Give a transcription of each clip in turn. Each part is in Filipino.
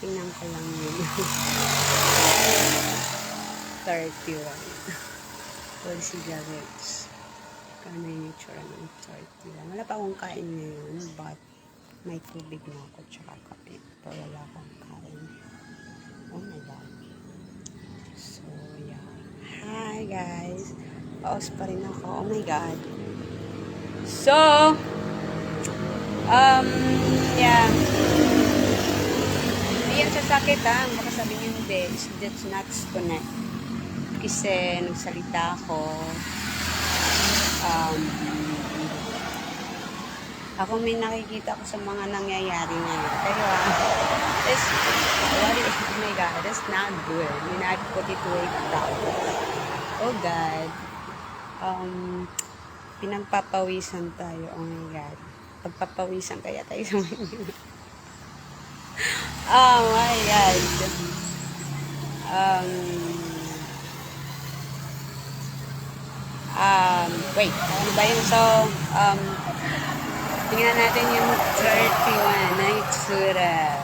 Tingnan ko lang yun. 31. 12 cigarettes. Kano yung itsura ng 31. Wala pa akong kain ngayon, but may tubig na ako tsaka kape. Pero wala akong kain. Oh my God. So, yeah. Hi, guys. Paus pa rin ako. Oh my God. So, yeah. Hindi yan sasakit, ha. Baka sabihin hindi. That's not connect. Kasi, nagsalita ako. Ako may nakikita ko sa mga nangyayari ngayon. Pero, oh my God, that's not good. You not put it way down. Oh God. Pinagpapawisan tayo. Oh my God. Pagpapawisan kaya tayo sa mga oh my God. Wait. Ano ba yun? So, tingnan natin yung 31 na itsura.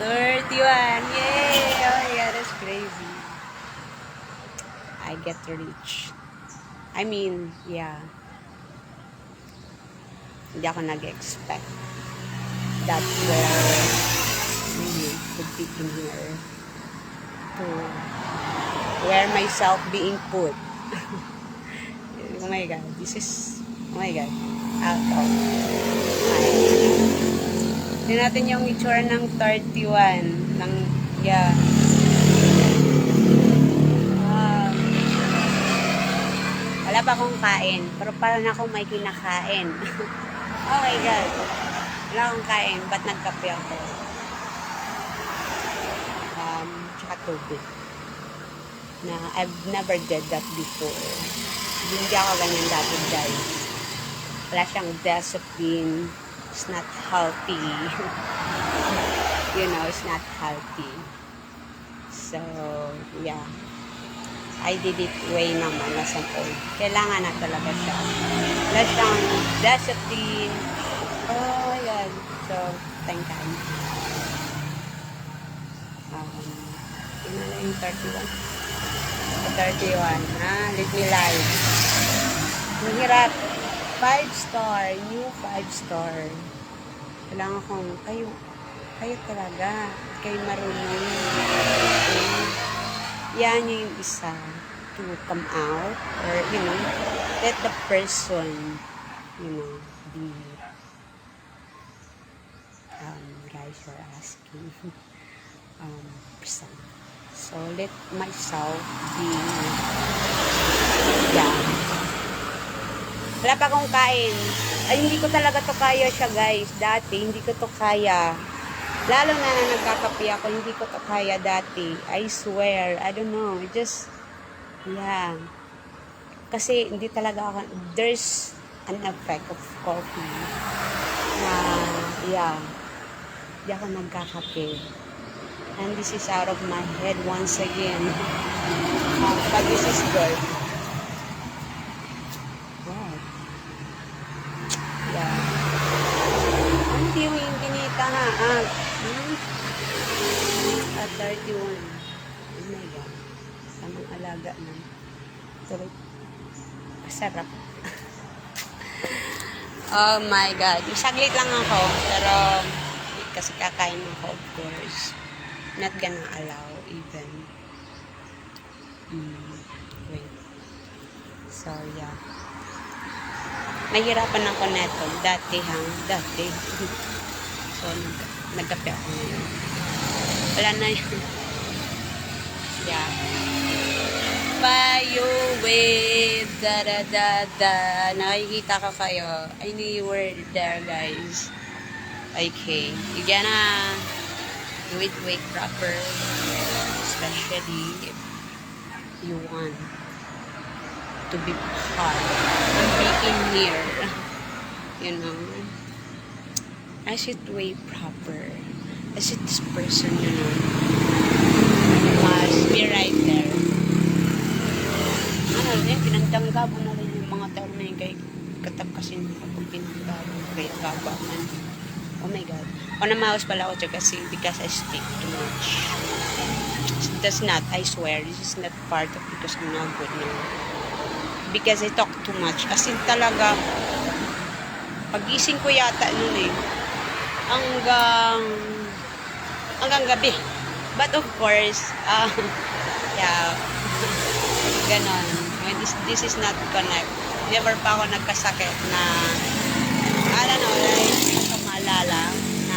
31! Yay! Oh yeah, that's crazy. I get rich. I mean, yeah. Hindi ako nag-expect that really could be in here to where myself being put. Oh my God, this is, oh my God, out of tingnan natin yung itsura ng 31 ng, yeah. Wala pa akong kain, pero parang ako may kinakain. Oh my God, wala akong kain, ba't nagkape ako? Tsaka tubig. Na I've never did that before. Hindi ako ganyan dati, guys. Wala siyang discipline. It's not healthy. You know, it's not healthy. So, yeah. I did it way naman na sa old. Kailangan na talaga siya. Wala siyang discipline. Oh my God. So, thank God. Tingnan na yung 31. 31. Leave me live. Ang hirap. 5-star. New 5-star. Kailangan kong, kayo talaga. Kayo marunong. Yan yung isa to come out. Or, you know, let the person, you know, be, guys, you're asking, present. So, let myself be, yeah. Wala pa akong kain. Ay, hindi ko talaga to kaya siya, guys. Dati, hindi ko to kaya. Lalo na nagkakape ako, hindi ko to kaya dati. I swear. I don't know. It just, yeah. Kasi, hindi talaga ako, there's an effect of coffee. Yeah. Hindi ako nagkakape. And this is out of my head once again. But this is good. Wow. Yeah. Hindi yung kinita ha. 31. Oh my God. Tamang alaga na. Tuloy. Masarap. Oh my God. Saglit lang ako. Pero, kasi kakain ako, of course. Not gonna allow even. Wait. So, yeah. Nahirapan ako neto. Dati. So, nagkape ako ngayon. Wala na yun. Yeah. Payo with da. Nakikita ka kayo. I knew you were there, guys. Okay. You gonna do it way proper. Especially if you want to be part of being here. You know. I should way proper. I should this person, you know, must be right there. Ano rin, pinagtanggabo na rin yung mga tao na yung kay katapkasin ako pinagtanggabo kay gabaman. Oh my God. O namaos pala ako dyan kasi because I speak too much. That's not, I swear, this is not part of because I'm not good now. Because I talk too much. As in talaga, pagising ko yata nun eh, hanggang gabi. But of course, yeah, ganon. This is not connect. Never pa ako nagkasakit na, I don't know, like, hindi ko maalala na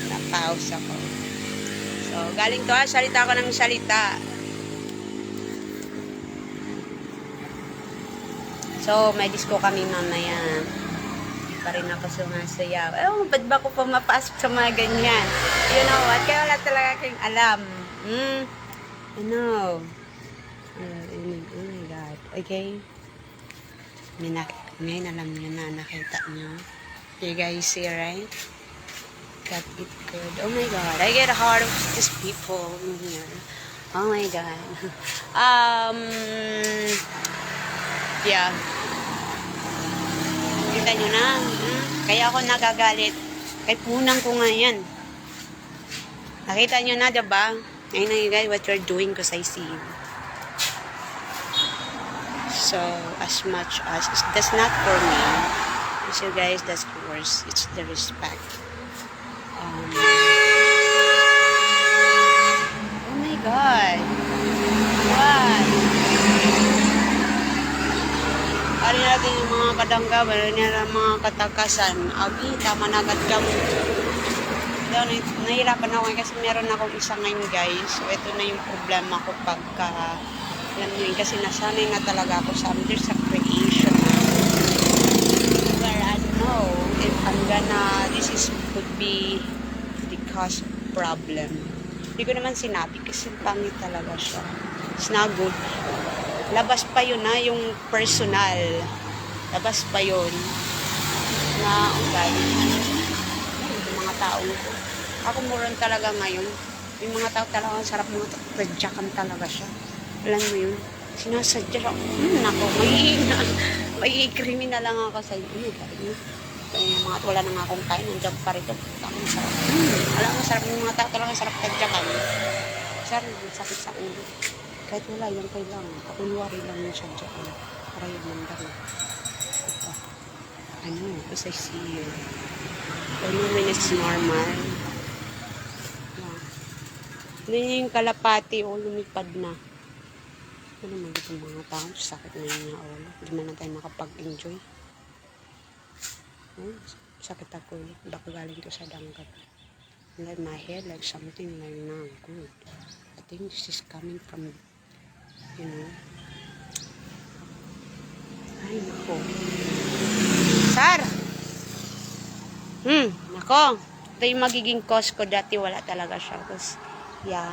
na-pause ako. So, galing to salita ako ng salita. So, may disco kami mamaya. Hindi pa rin ako sumasayaw. Ba't ba ko pumapasok sa mga ganyan? You know what? Kaya wala talaga kayong alam. Ano? Oh my God. Okay? Ngayon alam nyo na, nakita nyo. You guys see, right? Got it good. Oh my God. I get hard of these people in here. Oh my God. Yeah. Kita nyo na. Kaya ako nagagalit. Kay punang ko nga yan. Nakita nyo na, diba? Ngayon na you guys, what you're doing because I see you. So, as much as, that's not for me. So guys, that's yours. It's the respect. Oh my God. What? Ari natin yung mga kadangga, ari nila mga katakasan. Agi, tama na agad kami. Nahirapan ako kasi meron akong isa ngayon guys. So, ito na yung problema ko pagka, alam nyo yun, kasi nasanay na talaga ako sa there's a creation. Where I know if I'm gonna, could be the cause of problem. Hindi ko naman sinabi kasi pangit talaga siya. It's not good. Labas pa yun na yung personal. Labas pa yun na ugali. Yung mga tao ko. Ako muron talaga ngayon. Yung mga tao talaga sarap mga tadyakan talaga siya. Alam mo yun? Sinasadya ako. Nako, may kriminal lang ako sa iyo. Oh my God. Kaya mga wala na nga akong kain. Nandiyan pa rito. Ang sarap. Alam mo, sarap yung mga tao talaga sarap tadyakan. Sarap, sakit sa ulo. Kahit wala, yung kailangan. Kakunwari lang yung sadya ko. Para yung mandang. Ito. Ano, as I see you. Ano naman is normal. Yan yung kalapati o lumipad na. Ano naman itong mga tao? Sakit na yung ulo. Hindi na tayo nakapag-enjoy. Sakit ako ulit. Baka galing ko sa dangkat. Like my head, like something like not good. I think this is coming from, you know. Ay, nako. Sar! Nako. Ito yung magiging cause ko. Dati wala talaga siya. Because, yeah.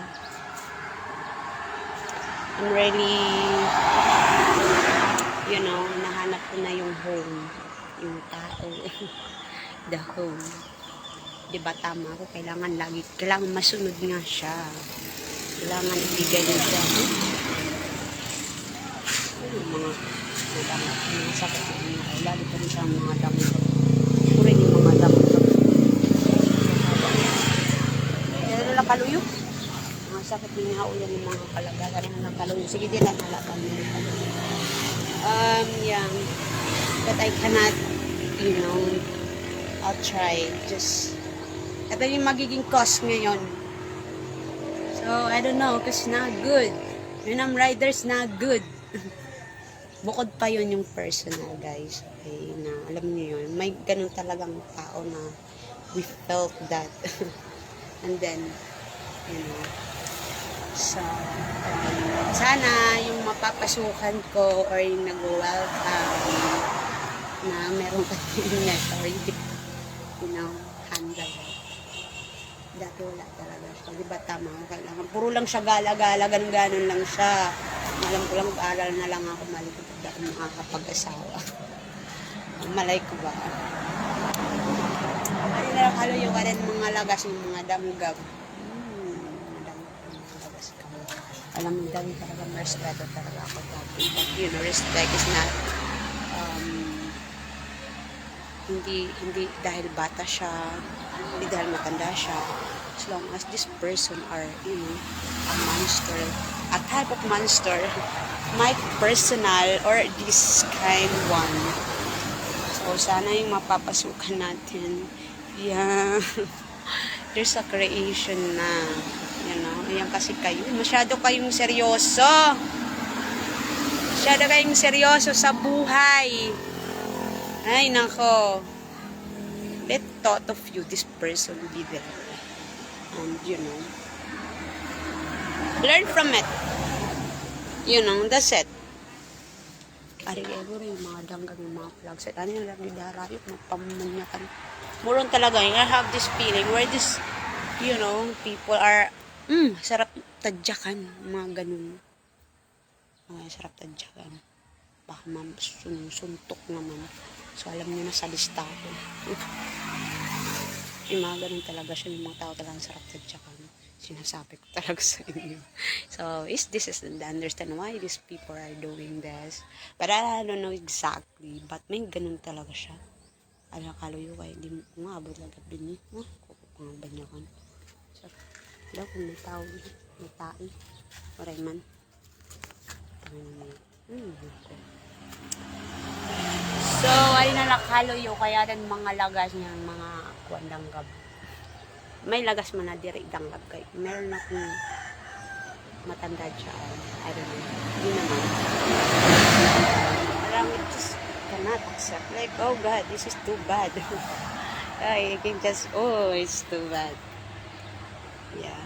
I'm really, you know, nahanap ko na yung home. Yung tao. The home. Diba tama ako? Kailangan masunod nga siya. Kailangan ibigay niya siya. Yung mga sakit na mga lalo pa rin sa mga damo. Puro yung mga damo. Kaya nila kaluyo. Mga sakit na inaulan ng mga kalagalan ng kaluyo. Sige din lang halakan ng kaluyo. Yeah. But I cannot, you know, I'll try. Just, ito yung magiging cause ngayon. So, I don't know, because not good. When I'm rider, it's not good. Bukod pa yun yung personal, guys. Okay, na, alam niyo yun, may ganun talagang tao na we felt that. And then, you know, so, sana yung mapapasukan ko or yung nag-welcome na meron ka net or you know, handle it. Dati wala talaga siya. Diba tama? Kailangan. Puro lang siya gala-gala. Ganun-ganon lang siya. Alam ko lang, mag-aaral na lang ako. Mali ko pag ako makakapag-asawa. Malay ko ba? Ano na lang haluyo ka rin mga lagas ng mga damugab. Alam mo, dami talaga respeto talaga ako dati. But, you know, respect is not Hindi dahil bata siya, hindi dahil matanda siya. As long as this person are, a monster, a type of monster, my personal or this kind one. So, sana yung mapapasukan natin. Yeah. There's a creation na. Ayan kasi kayo. Masyado kayong seryoso. Masyado kayong seryoso sa buhay. Ay, nako. Let thought of you, this person be there. And, learn from it. That's it. Ari ever yung mga danggang yung mga flags. Ano yung lang nidarayot, magpamanyakan. Muron talaga, I have this feeling where this, people are, sarap tadyakan, mga ganun. Sarap tadyakan. Baka suntok naman. So, alam nyo na sa lista ko. Yung mga ganun talaga siya, yung mga tao talagang sarap tadyakan. Sinasabi ko talaga sa inyo. So, this is the understand why these people are doing this. But I don't know exactly. But may ganun talaga siya. Kaloyo kayo. Hindi mo umabot lang gabi niya. Kung banyakan. So, wala kung may tao. May tae. Oray man. So, ay nalakaloyo. Kaya rin mga lagas niya. Mga kuwandanggab. May lagas man na diri danggap kay. Meron akong matanda siya. I don't know. Hindi naman. Parang it just cannot accept. Like, oh God, this is too bad. I can just, it's too bad. Yeah.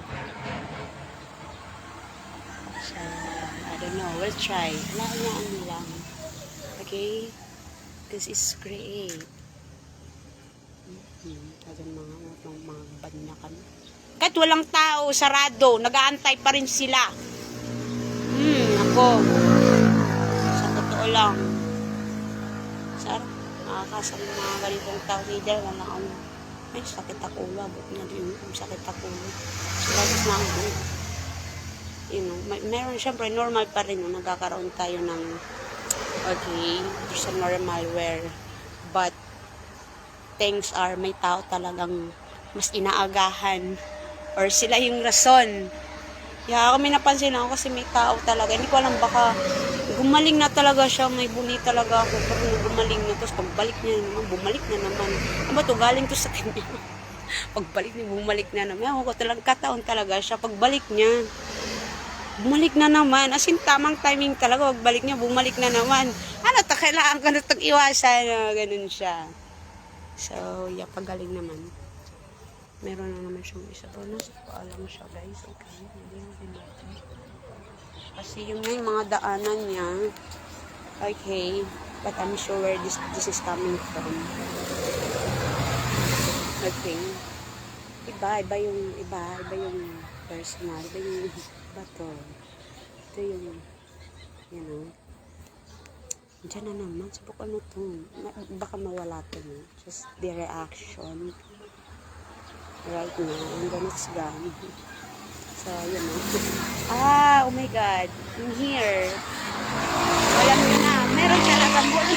So, I don't know. We'll try. Ano lang. Okay? This is great. Mga banyakan. Kahit walang tao, sarado, nag-aantay pa rin sila. Ako. Sa totoo lang. Sarap. Nakakasal mga ganitong tao. Leader, ay, sakit ako. Labot na din. Sakit ako. Sila gusto na ako. Meron, syempre, normal pa rin. Nagkakaroon tayo ng, okay, there's a normal where, but, things are, may tao talagang mas inaagahan or sila yung rason. Kaya may napansin ako kasi may tao talaga. Hindi ko alam, baka gumaling na talaga siya. May bully talaga ako. Pero gumaling na. Tapos pagbalik niya naman, bumalik na naman. Ano ba ito? Galing to sa kanya. Pagbalik niya, bumalik na naman. Ako talagang kataon talaga siya. Pagbalik niya, bumalik na naman. As in, tamang timing talaga. Pagbalik niya, bumalik na naman. Ano ito? Kailangan ka na itong iwasan. Ganun siya. So, yeah, pagaling naman. Meron na naman siyang isa. Pero nasa paalam siya, guys. Okay, hindi natin. Kasi yung mga daanan niya. Okay. But I'm sure where this is coming from. Okay. Iba yung personal. Iba yung bato. Ito yung, Diyan na naman. Subukan mo ito. Baka mawala ito. Just the reaction. Right now. And then it's gone. So, oh my God. In here. Alam mo na. Meron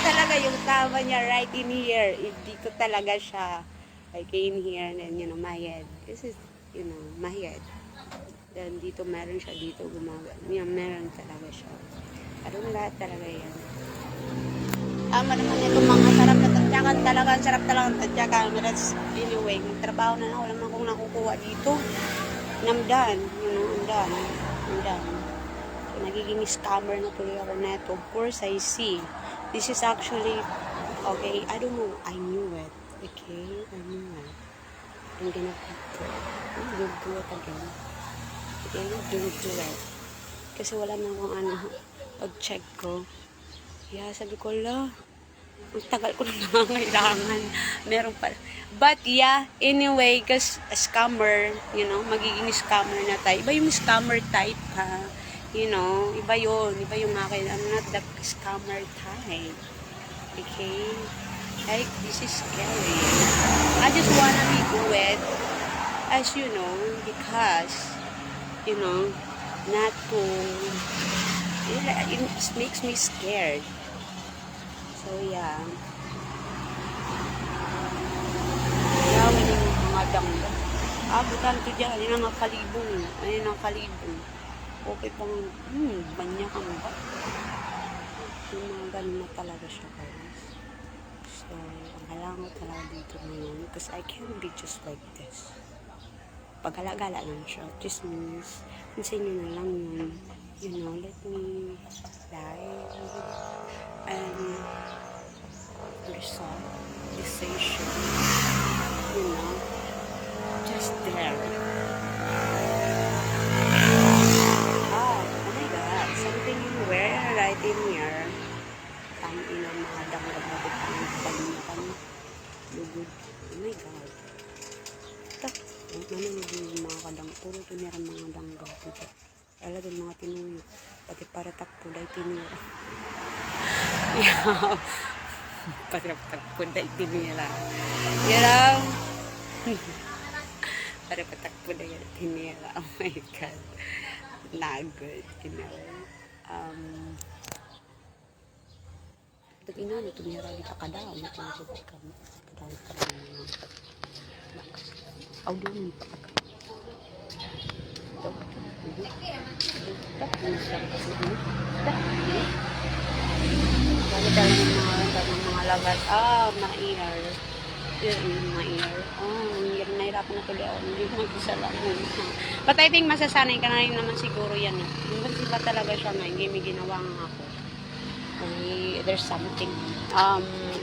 talaga yung tama niya right in here. Dito talaga siya. Like in here. And then, my head. This is, my head. Then, dito meron siya. Dito gumagano. Meron talaga siya. Parang lahat talaga yan. Tama naman ito mga sarap na tadyakan talaga. Sarap talaga ng tadyakan. Anyway, trabaho na wala naman akong nakukuha dito. Namdan. I'm done. So, nagiging scammer na tuloy ako neto. Of course, I see. This is actually, okay, I don't know. I knew it. Okay, I knew it. I'm gonna do it again. Okay, do it. Kasi wala na akong pag-check ko. Yeah, sabi ko, ang tagal ko na nangangailangan. Meron pala. But yeah, anyway, kasi scammer, magiging scammer na tayo. Iba yung scammer type, ha? Iba yun. Iba yung akin. I'm not the scammer type. Okay? Like, this is scary. I just wanna be good, as you know, because, not to, it makes me scared. So, yeah. Abutan to dyan. Ayun ang kalibong. Ayun ang kalibong. Okay pang, banya ka ba? Yung mga ganun na talaga siya, guys. So, ang kailangan ko talaga dito ngayon because I can't be just like this. Pagala-gala lang siya. Just means, minsan nyo na lang yun. You know, let me live and resolve decision. You know, just there. Oh my God, something you wear right in here. Tangin ang mga dangdang na bitang pagmukan. Lugod. Oh my God. Ito. Ano yung mga kadang. Puro tunira mga dangdang. Ito. Alam din mga tinuyo. Pati para takpo dahil tinira. Para takpo dahil tinira. You know? Para patakpo dahil tinira. Oh my God. Not good, you know. Ito ina, tumira dito kadaw. Ito yung kami. Kadaw ka lang mga lakas. Aw, doon pa ka. Ito. Bakit ang mga lagas? Mga ear. Mga ear. Nahirapan na tuloy ako. Hindi ko mag-isa lang. But I think masasanay ka na rin naman siguro yan. Hindi ba talaga siya na hindi may ginawa nga ako. There's something.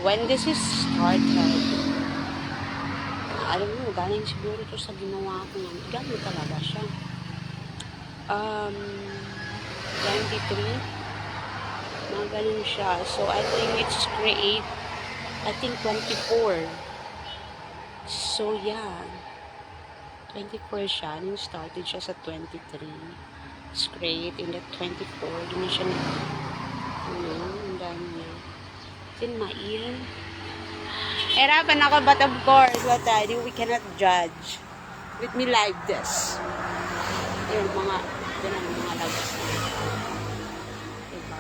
When this is started, alam mo, galing siguro to sa ginawa ko nga. Galing talaga siya. 23. Mga ganun siya. So, I think it's create. I think 24. So, yeah. 24 siya. Nung started siya sa 23. It's create in the 24. Doon siya na. Ang dami niya. It's in my ear. Hirapan ako, but of course, what I do, we cannot judge. Let me live this. Yung mga, yun ang mga lagas na. Diba?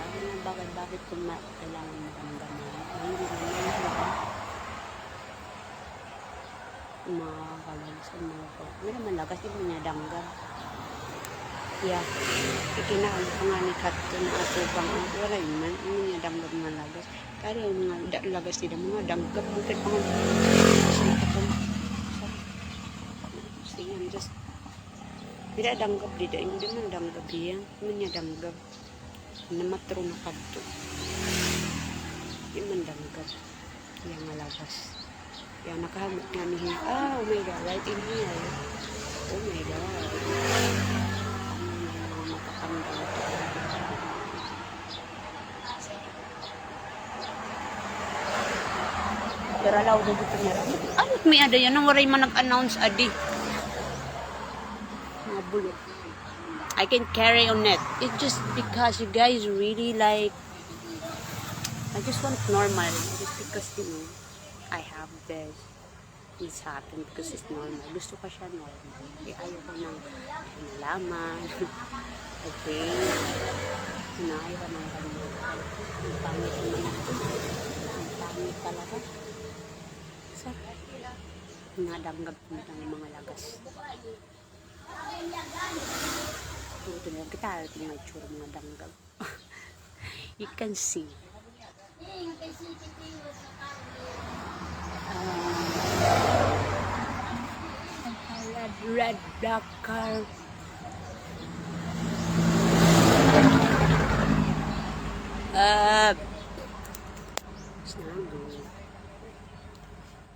Bakit kung kailangan maramdaman? Hindi naman diba? Mga kalagas, mga ko. May naman lagas, hindi mo niya danggan. Yeah. Ikinaan ko nga ni Kato na atupang. Wala yun man. Hindi niya danggan mga lagas. Kaya yung mga lagas nila, mga danggan. Bukit pa nga. Sige, just tidak danggap dito, hindi man danggap yan. Hindi niya danggap. Namatro na kadto. Hindi man danggap. Yang malabas. Yang nakahamot nga niya. Oh my God, right in here. Oh my God. Ang mapakandang ito. Pero alaw na dito niya. Ano may ada yan? Nang waray man nag-announce adi. I can carry on it. It's just because you guys really like. I just want normal. Just because you know I have this. It's happened because it's normal. Gusto ko siya normal. Ayaw ko ng malaman. Okay. Ayaw ko ng ganyan. Ang pangit naman ako. Ang pangit talaga. So, nadanggap ko ng mga lagas. Ito na kita mga itsura mga danggag. You can see. Red black car.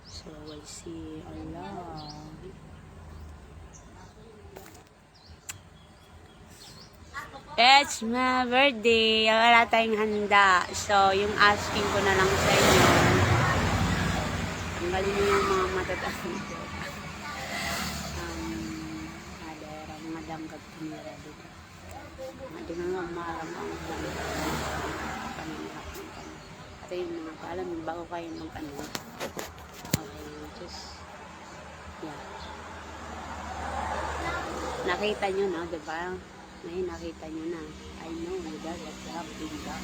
So I see a lot. It's my birthday. Wala tayong handa. So, yung asking ko na lang sa inyo. Tanggalin niyo yung mga matatapos. Ada mga danggag tumira dito. Hindi na nga marang ang panginirap ng kanya. At yung mga paalam, bago kayo mag-ano. Okay, just, yeah. Nakita nyo, no? Diba? Ngayon, nakita nyo na. I know, diba? What's up, diba?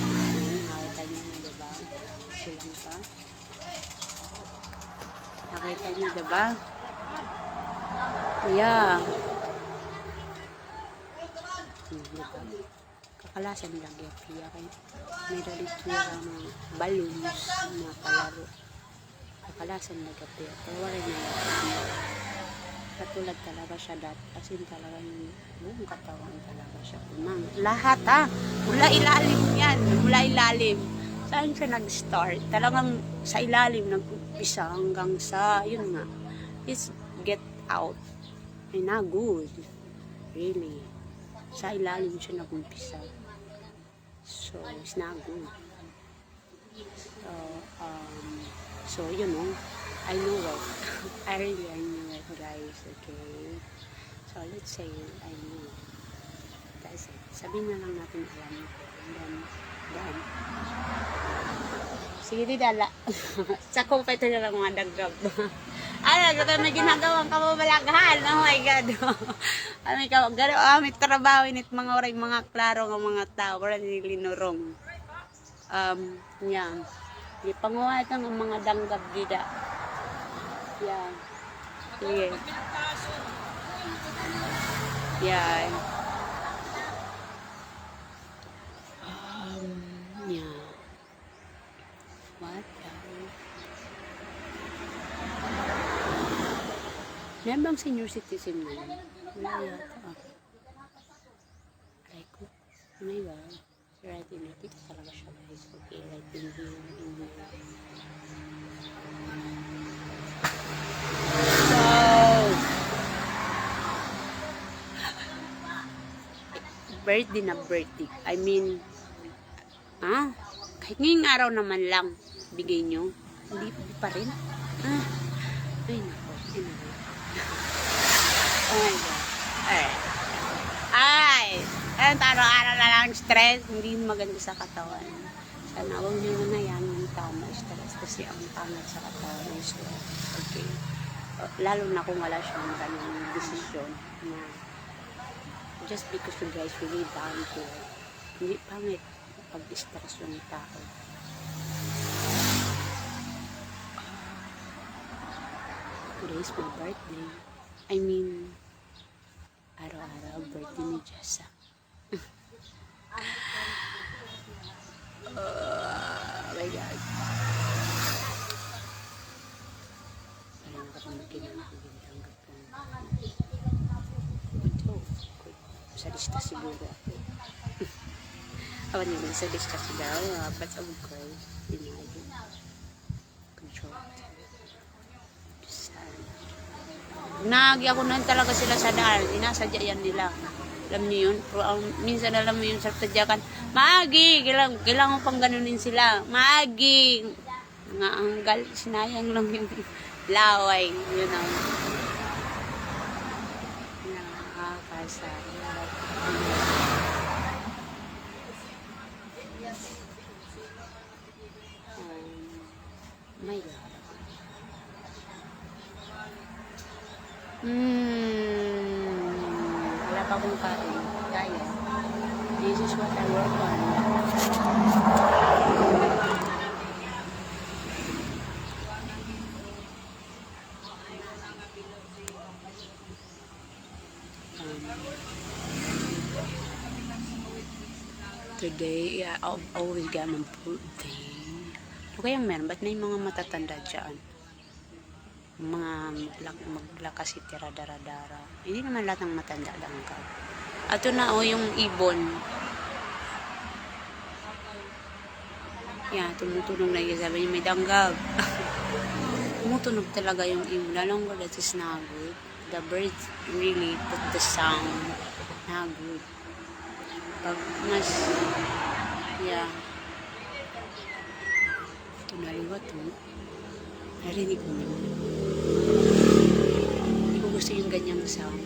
Ngayon, nakita nyo na, diba? Silang pa. Nakita nyo, diba? Yeah. Kakalasan lang yung piya kay may dalit niya mga balloons na palaro. Kakalasan lang yung piya. Pero wala na yung katulad talaga siya as in talaga yung buong katawan talaga siya. Unang, lahat mula ilalim yan. Mula ilalim. Saan siya nag-start? Talagang sa ilalim nag-umpisa hanggang sa, yun nga, is get out. Ay na, good. Really. Sa ilalim siya nag-umpisa. So, it's not good. So, you know, I know it. I knew it, guys. Okay. So, let's say, I know. That's it. Sabihin na lang natin alam. And then, done. Sige, didala. Sa computer na lang mga daggab. Ano, may ginagawang kababalaghan. Oh my God. May trabaho init mga oray, mga klaro ng mga tao. Wala nilinurong. Yan. Di panguhat ng mga danggab dida. Yan. Sige. Yan. Yeah. What else? Meron bang senior citizen na yun? Wala yata. Aray ko. Oh my God. Right in here. Dito talaga siya guys. Okay, right in here. So, birthday na birthday. I mean, kahit ngayong araw naman lang bigay nyo, hindi pa rin. Ay nako, oh my God. Ayun, araw-araw na lang stress, hindi maganda sa katawan. Sana huwag nyo na yan yung tao ma-stress kasi ang pangit sa katawan ay stress. Okay. Lalo na kung wala siyang ganang desisyon na just because you guys really down to it. Hindi pangit pag-stress yung tao. Today is my birthday. I mean, araw-araw birthday ni Jessa. Oh my God. Parang nakapamakin na nakikintanggap ng ito. Sa lista siguro ako. Awan niyo, sa lista siguro. But of course, imagine. Control. Nagi ako nun talaga sila sa daan. Inasadya yan nila. Alam niyo yun? Pero, minsan alam mo yun sa tadyakan. Magi! Kailangan mo pang ganunin sila. Magi! Nga anggal. Sinayang lang yung laway. Yun ang nakakasaya. My God. Wala pa akong kain. Kaya. This is what I work on. Today, I've always got my birthday. Ano kayang meron? Ba't may mga matatanda dyan? Mga maglakas si tira-dara-dara. Hindi naman lahat ng matanda danggab. Ato na yung ibon. Yan, tumutunog na yung sabi niya may danggab. Tumutunog talaga yung ibon. Lalong ko that is not good. The birds really put the sound. Not good. Pag mas, yeah. Ito naliwat mo. Narinig mo naman. Hindi ko gusto yung ganyang sound.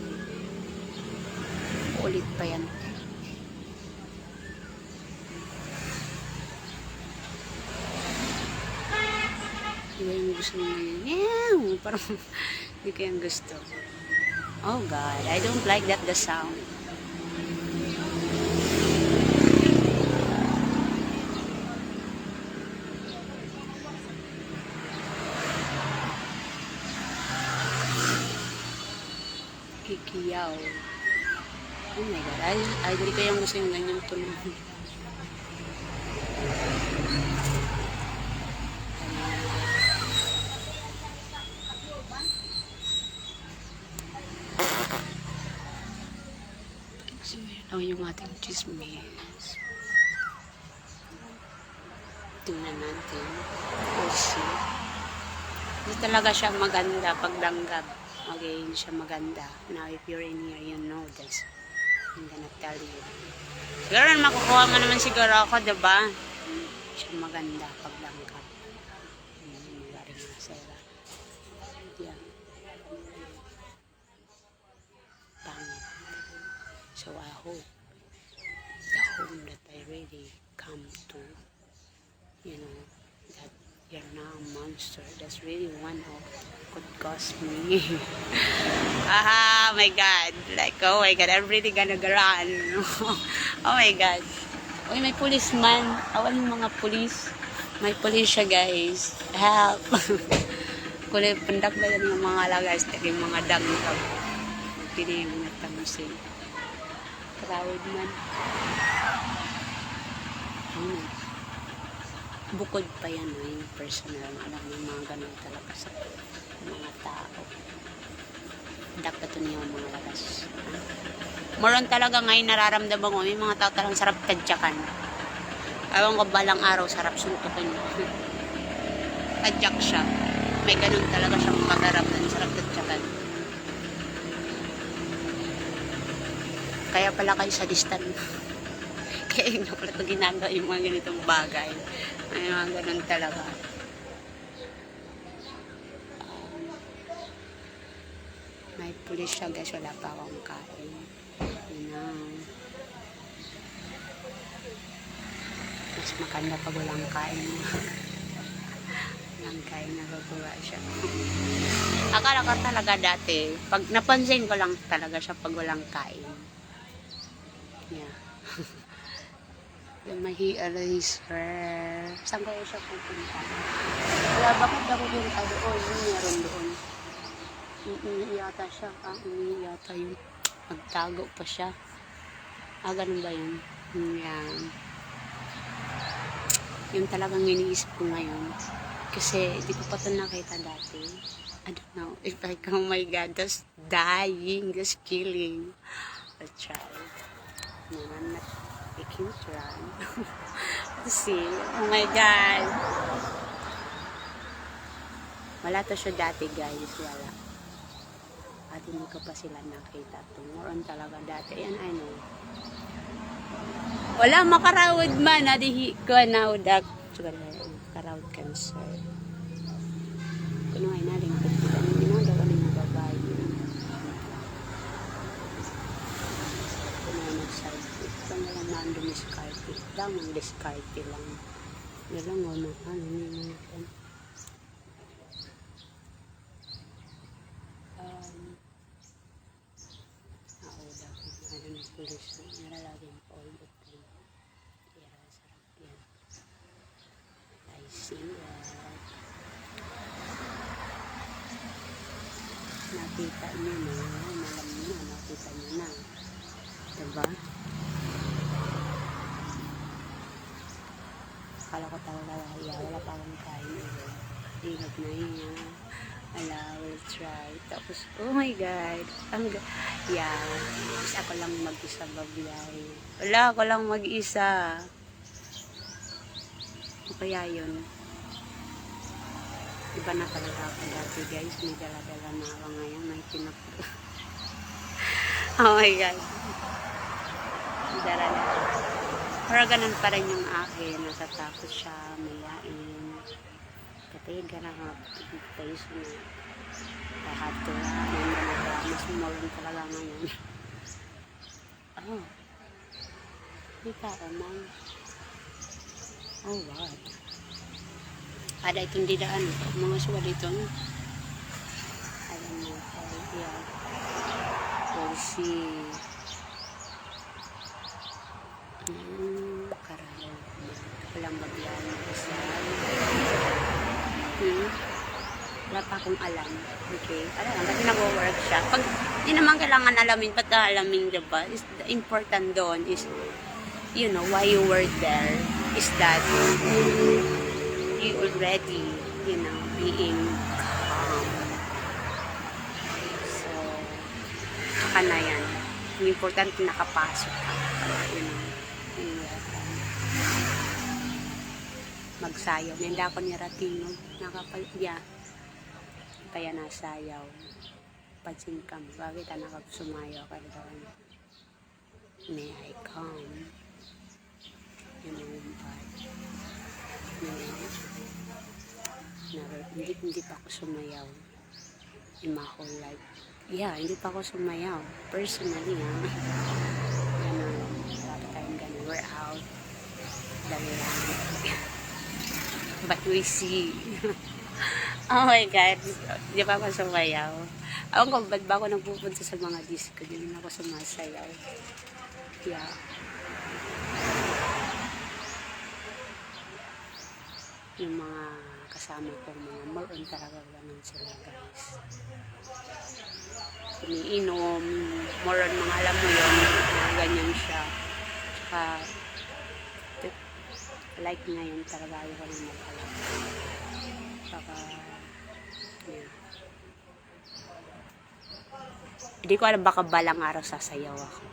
Ulit pa yan. Hindi ko yung gusto nyo ngayon. Parang hindi ko yung gusto. Oh God, I don't like that the sound. Kikiyaw. Oh my God. Ay, hindi ko yung gusto yung ganyan tulong. So, yun yung ating chismis. Tingnan natin. We'll see. Hindi talaga siya maganda pag langgab. Okay, hindi siya maganda. Now, if you're in here, you know this. I'm gonna tell you. Siguro makukuha nga naman siguro ako, diba? Hindi siya maganda pag langgab. Magaling nga sila. Yeah. Pangit. So, I hope the home that I really come to, you know, that you're now a monster. That's really one of could cost me. My God. Like, oh my God, I'm really gonna run. Oh my God. Uy, may policeman. Awan yung mga police. May police siya, guys. Help. Kulay pandak ba yan yung mga lagas? Yung mga dangkab. Pili yung natamusin. Crowd man. Bukod pa yan, yung personal. Alam mo, mga ganun talaga sa mga tao. Dapat ito niyo mga lagas. Moron talaga ngayon nararamdaman ko, may mga tao talagang sarap tadyakan. Ewan ko balang araw, sarap suntukin. Tadyak siya. May ganun talaga siyang pagharapnan, sarap tadyakan. Kaya pala kayo sa distan. Kaya yun na pala ito ginagawa yung mga ganitong bagay. Ay, mga ganun talaga. May pulis siya, guys. Wala pa akong kain. Mas maganda pag walang kain. Walang kain, nagagawa siya. Akala ko talaga dati, pag napansin ko lang talaga siya pag walang kain. Yeah. May eraser. Saan kaya siya pupunta? Wala, bakit ako punta doon? Meron doon. Umihi yata siya. Umihi yata yun. Magtago pa siya. Ganun ba yun? Yan. Yung talagang iniisip ko ngayon. Kasi di ko pa ito nakita dati. I don't know. If like, oh my God, that's dying. That's killing. I'll try. Naman na. I can't run. Let's see. Oh my God. Wala to siya dati, guys. Wala. At hindi ko pa sila nakita. More talaga dati. Yan, I know. Wala makarawad man. Adihi ko na udak. Karawad cancer. Kuno ay naling pagkitan. Hindi na daw ng babae. Ito na lang naman dumiskarte. Lang ang diskarte lang. Yan lang o na. Ano nyo natin. Ano na pulis na. Nalalagyan pa all the time. Kaya sarap yan. I see that. Nakita nyo na. Malam nyo. Nakita nyo na. Diba? Akala ko talaga wala pa akong kain. Ingat na niya. Ala, we'll try. Tapos, oh my God. Yeah. Tapos ako lang mag-isa babiyay. Wala, ako lang mag-isa. O kaya yun. Iba na talaga ako dati, guys. May dala-dala na ako ngayon. May tinapos. Oh my God. Dala-dala. Pero ganun pa rin yung akin. Natatakot siya, mayain. Katay ganun ako. Tayo na. Lahat ko na. Mas moron talaga ngayon. Oh. Hindi ka, man. Oh, wow. Ada itong didaan. Mga suwa dito. Alam mo. Yeah. We'll see. Karal. Walang babiyan. Wala pa akong alam. Okay? Alam lang, kasi nag-workshop. Pag di naman kailangan alamin, ba't alamin, diba? Is, the important doon is, you know, why you were there is that you already, you know, being calm. So, tsaka na yan. Ang important, nakapasok ka. You know, magsayaw. Nanda ako ni Ratino. Nakapalya. Kaya nasayaw. Pansin ka mo. Bakit ka nakapsumayaw ka doon? May I come? Yun ang yung part. Hindi pa ako sumayaw. In my whole life. Yeah, hindi pa ako sumayaw. Personally, ha? Yan ang wala tayong ganun. We're out. Dali lang. But we see. Oh my God. Hindi pa ako sumayaw. Ako ko, ba't ba ako nagpupunta sa mga disco? Hindi na ako sumasayaw. Yeah. Yung mga kasama ko, mga more on talaga ganun sila, guys. Umiinom, more on mga alam mo yun, ganyan siya. Tsaka, like ngayon talaga ayaw ko nang mag-alam. Tsaka, yeah. Hindi ko alam, baka balang araw sasayaw ako.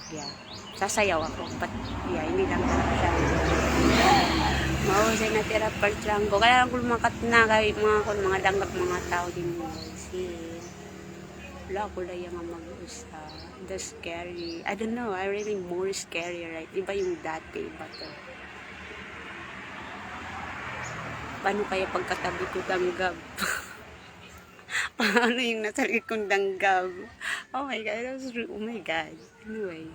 Yeah. Sasayaw ako. But, yeah, hindi lang talaga siya. Mahusay na tira per tranggo. Kaya lang lumakat na kahit mga danggap mga tao din mo. Kasi, wala ko lang yung mag-uusap. That's scary. I don't know. I really more scary, right? Iba yung dati. Iba to. Paano kaya pagkatabi ko danggap? Paano yung nasa likong danggap? Oh my God. That was, oh my God. Anyway.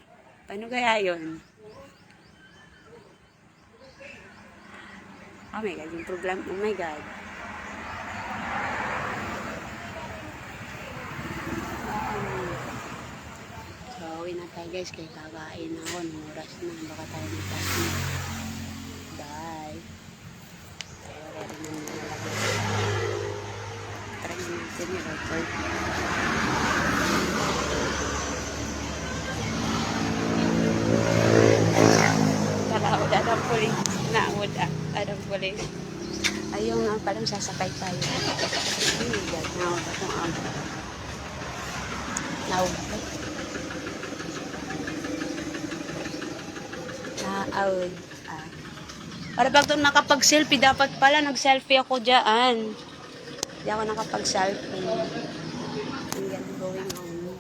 Paano kaya yun? Oh my God, yung problem, oh my God. So, uwi na tayo guys, kaya kakain ako, ng oras na, baka tayo matas na. Bye. Tayo ready na nalagay. Try natin yung record. Taraod, adang pulis. Naawad, adang pulis. Ayun nga, palang sasakay tayo. Ayun, naawad akong amo. Naawad. Naawad. Para pag doon nakapag-selfie, dapat pala nag-selfie ako dyan. Hindi ako nakapag-selfie. Hindi ako going home.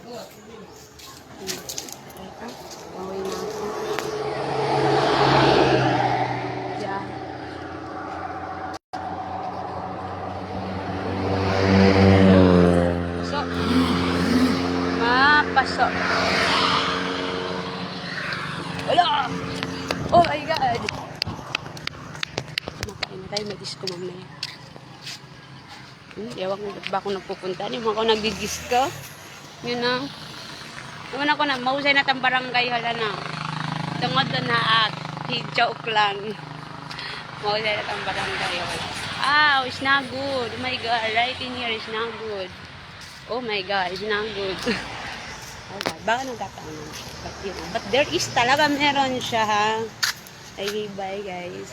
Going na ako. Pasok. Wala! Oh my God! Makain na tayo, may disco mamaya. Ewan ko ba ako nagpupunta. Hindi mo ako nagdi-disco. Yun na. Naman ako na, mahusay na tang barangay, hala na. Tungod na at joke lang. Mahusay na tang barangay. Ah, it's not good. Oh my God, right in here is not good. Oh my God, it's not good. Okay, baka nagkataon. But there is talaga meron siya, ha. Okay, bye guys.